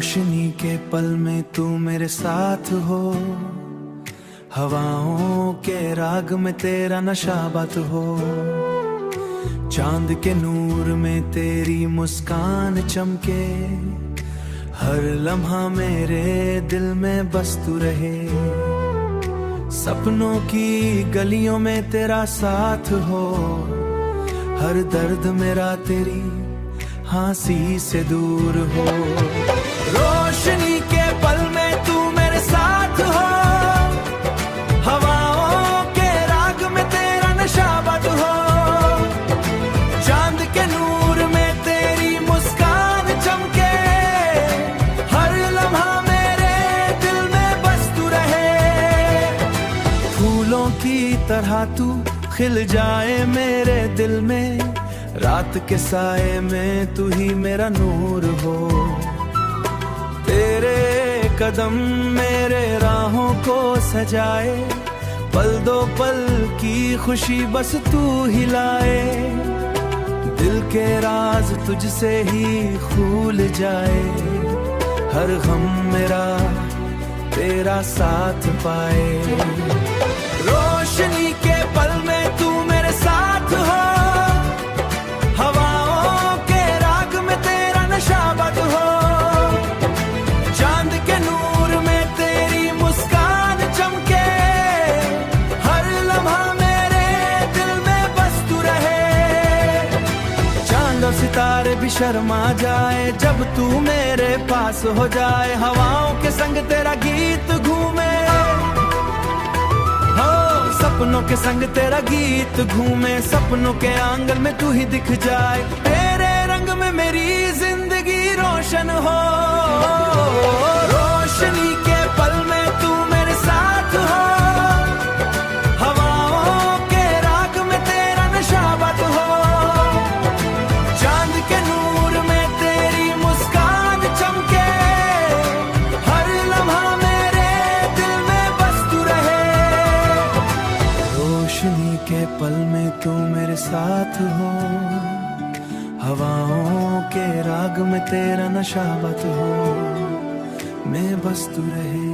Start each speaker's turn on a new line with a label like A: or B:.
A: रोशनी के पल में तू मेरे साथ हो, हवाओं के राग में तेरा नशा बात हो। चांद के नूर में तेरी मुस्कान चमके, हर लम्हा मेरे दिल में बस तू रहे। सपनों की गलियों में तेरा साथ हो, हर दर्द मेरा तेरी हंसी से दूर हो। रोशनी के पल में तू मेरे साथ हो, हवाओं के राग में तेरा नशा बद हो। चांद के नूर में तेरी मुस्कान चमके, हर लम्हा मेरे दिल में बस तू रहे। फूलों की तरह तू खिल जाए मेरे दिल में, रात के साए में तू ही मेरा नूर हो। तेरे कदम मेरे राहों को सजाए, पल दो पल की खुशी बस तू ही लाए। दिल के राज तुझसे ही खुल जाए, हर गम मेरा तेरा साथ पाए। रोशनी के पल में तू मेरे साथ हो, चांद के नूर में तेरी मुस्कान चमके, हर लम्हा मेरे दिल में बस तू रहे। चांद और सितारे भी शर्मा जाए जब तू मेरे पास हो जाए। हवाओं के संग तेरा गीत घूमे, हो सपनों के संग तेरा गीत घूमे। सपनों के आंगन में तू ही दिख जाए, तेरे रंग में मेरी जिंदगी रोशन हो। रोशनी के पल में तू मेरे साथ हो, हवाओं के राग में तेरा नशा बद हो। चांद के नूर में तेरी मुस्कान चमके, हर लम्हा मेरे दिल में बस तू रहे। रोशनी के पल में तू मेरे साथ हो, हवाओं के राग में तेरा नशा बत हो। मैं बस तू रहे।